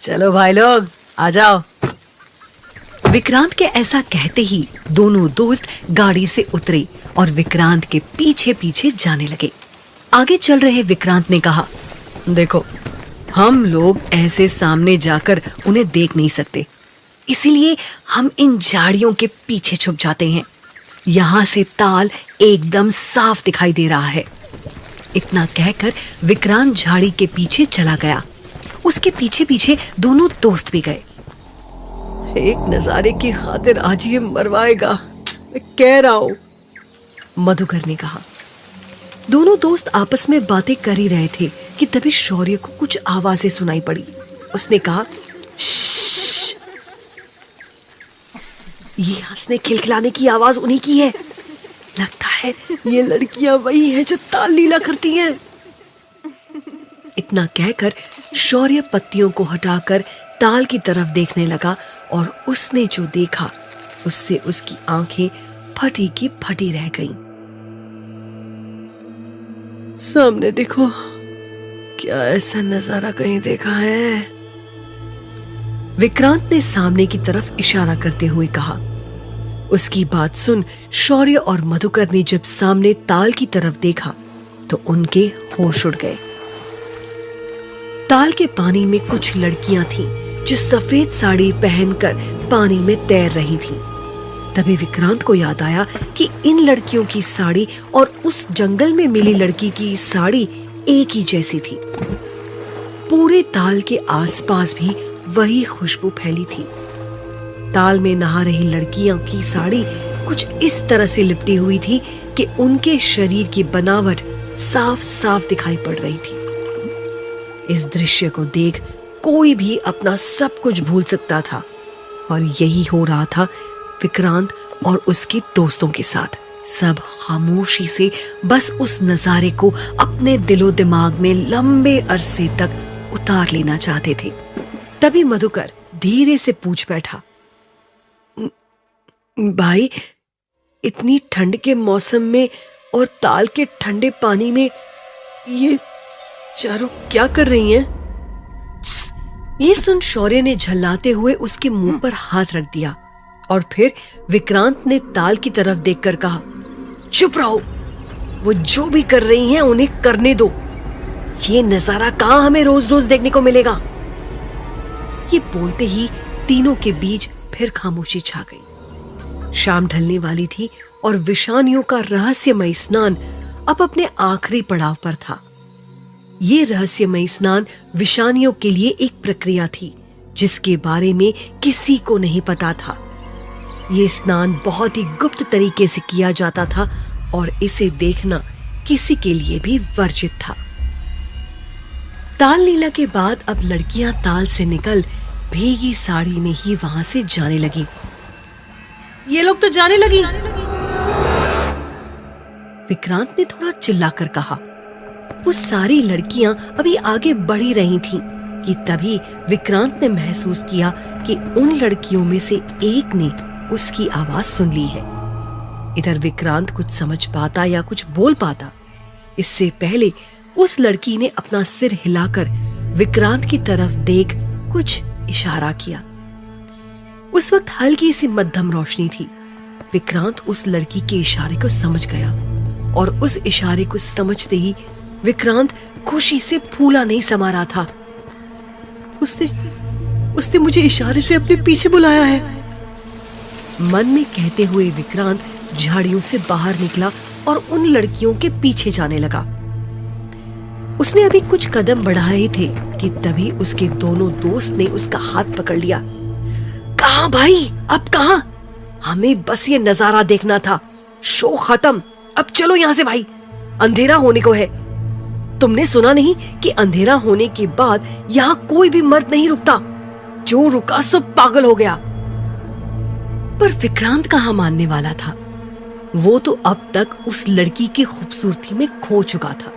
चलो भाई लोग आ जाओ। विक्रांत के ऐसा कहते ही दोनों दोस्त गाड़ी से उतरे और विक्रांत के पीछे पीछे जाने लगे। आगे चल रहे विक्रांत ने कहा, देखो हम लोग ऐसे सामने जाकर उन्हें देख नहीं सकते, इसीलिए हम इन झाड़ियों के पीछे छुप जाते हैं। यहाँ से ताल एकदम साफ दिखाई दे रहा है। इतना कहकर विक्रांत झाड़ी के पीछे चला गया। उसके पीछे पीछे दोनों दोस्त भी गए। एक नजारे की खातिर आज ये मरवाएगा, मैं कह रहा हूं, मधुकर ने कहा। दोनों दोस्त आपस में बातें कर ही रहे थे कि तभी शौर्य को कुछ आवाजें सुनाई पड़ी। उसने कहा, श्श्श, ये हंसने खिलखिलाने की आवाज उन्हीं की है। लगता है ये लड़कियां वही हैं जो ताल लीला करती हैं। इतना कहकर शौर्य पत्तियों को हटाकर ताल की तरफ देखने लगा और उसने जो देखा उससे उसकी आंखें फटी की फटी रह गईं। सामने देखो, क्या ऐसा नजारा कहीं देखा है? विक्रांत ने सामने की तरफ इशारा करते हुए कहा। उसकी बात सुन शौर्य और मधुकर ने जब सामने ताल की तरफ देखा तो उनके होश उड़ गए। ताल के पानी में कुछ लड़कियां थीं जो सफेद साड़ी पहनकर पानी में तैर रही थीं। तभी विक्रांत को याद आया कि इन लड़कियों की साड़ी और उस जंगल में मिली लड़की की साड़ी एक ही जैसी थी। पूरे ताल के आसपास भी वही खुशबू फैली थी। ताल में नहा रही लड़कियों की साड़ी कुछ इस तरह से लिपटी हुई थी कि उनके शरीर की बनावट साफ साफ दिखाई पड़ रही थी। इस दृश्य को देख कोई भी अपना सब कुछ भूल सकता था और यही हो रहा था विक्रांत और उसके दोस्तों के साथ। सब खामोशी से बस उस नजारे को अपने दिलो दिमाग में लंबे अरसे तक उतार लेना चाहते थे। तभी मधुकर धीरे से पूछ बैठा, भाई इतनी ठंड के मौसम में और ताल के ठंडे पानी में ये चारों क्या कर रही हैं? ये सुन शौर्य ने झल्लाते हुए उसके मुंह पर हाथ रख दिया और फिर विक्रांत ने ताल की तरफ देखकर कहा, चुप रहो, वो जो भी कर रही हैं उन्हें करने दो। ये नजारा कहां हमें रोज रोज देखने को मिलेगा। ये बोलते ही तीनों के बीच फिर खामोशी छा गई। शाम ढलने वाली थी और विषानियों का रहस्यमय स्नान अब अपने आखिरी पड़ाव पर था। ये रहस्यमय स्नान विषानियों के लिए एक प्रक्रिया थी जिसके बारे में किसी को नहीं पता था। ये स्नान बहुत ही गुप्त तरीके से किया जाता था और इसे देखना किसी के लिए भी वर्जित था। ताल लीला के बाद अब लड़कियां ताल से निकल भीगी साड़ी में ही वहां से जाने लगी। ये लोग तो जाने लगी, विक्रांत ने थोड़ा चिल्लाकर कहा। वो सारी लड़कियां अभी आगे बढ़ ही रही थीं कि तभी विक्रांत ने महसूस किया कि उन लड़कियों में से एक ने उसकी आवाज सुन ली है। इधर विक्रांत कुछ समझ पाता या कुछ बोल पाता इससे पहले उस लड़की ने अपना सिर हिलाकर विक्रांत की तरफ देख कुछ इशारा किया। उस वक्त हल्की सी मध्यम रोशनी थी। विक्रांत उस लड़की के इशारे को समझ गया और उस इशारे को समझते ही विक्रांत खुशी से फूला नहीं समा रहा था। उसने मुझे इशारे से अपने पीछे बुलाया है, मन में कहते हुए विक्रांत झाड़ियों से बाहर निकला और उन लड़कियों के पीछे जाने लगा। उसने अभी कुछ कदम बढ़ाए ही थे कि तभी उसके दोनों दोस्त ने उसका हाथ पकड़ लिया। कहां भाई, अब कहां? हमें बस ये नजारा देखना था, शो खत्म, अब चलो यहां से भाई, अंधेरा होने को है। तुमने सुना नहीं कि अंधेरा होने के बाद यहाँ कोई भी मर्द नहीं रुकता, जो रुका सब पागल हो गया। पर विक्रांत कहाँ मानने वाला था। वो तो अब तक उस लड़की की खूबसूरती में खो चुका था।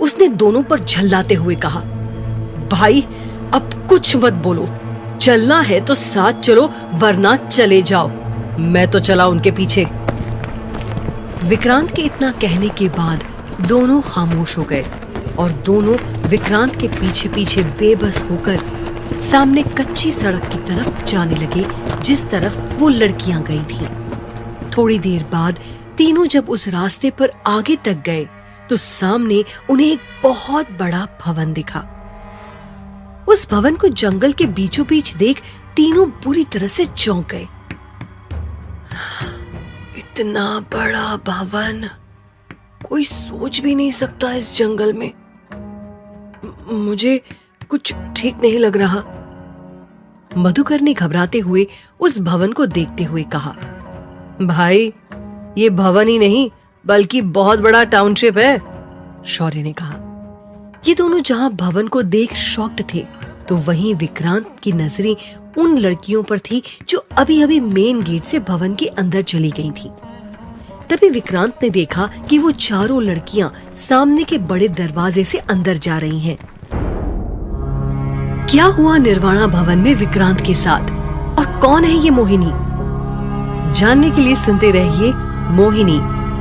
उसने दोनों पर झल्लाते हुए कहा, भाई अब कुछ मत बोलो, चलना है तो साथ चलो वरना चले जाओ। मैं तो चला उनके पीछे। विक्रांत के इतना कहने के बाद दोनों खामोश हो गए और दोनों विक्रांत के पीछे पीछे बेबस होकर सामने कच्ची सड़क की तरफ जाने लगे जिस तरफ वो लड़कियां गई थीं। थोड़ी देर बाद तीनों जब उस रास्ते पर आगे तक गए तो सामने उन्हें एक बहुत बड़ा भवन दिखा। उस भवन को जंगल के बीचों बीच देख तीनों बुरी तरह से चौंक गए। इतना बड़ा भवन कोई सोच भी नहीं सकता इस जंगल में। मुझे कुछ ठीक नहीं लग रहा। मधुकर ने घबराते हुए उस भवन को देखते हुए कहा, भाई ये भवन ही नहीं बल्कि बहुत बड़ा टाउनशिप है, शौर्य ने कहा। ये दोनों जहां भवन को देख शॉक्ड थे तो वहीं विक्रांत की नजरें उन लड़कियों पर थी जो अभी अभी मेन गेट से भवन के अंदर चली गई थी। तभी विक्रांत ने देखा कि वो चारों लड़कियां सामने के बड़े दरवाजे से अंदर जा रही हैं। क्या हुआ निर्वाणा भवन में विक्रांत के साथ और कौन है ये मोहिनी? जानने के लिए सुनते रहिए मोहिनी,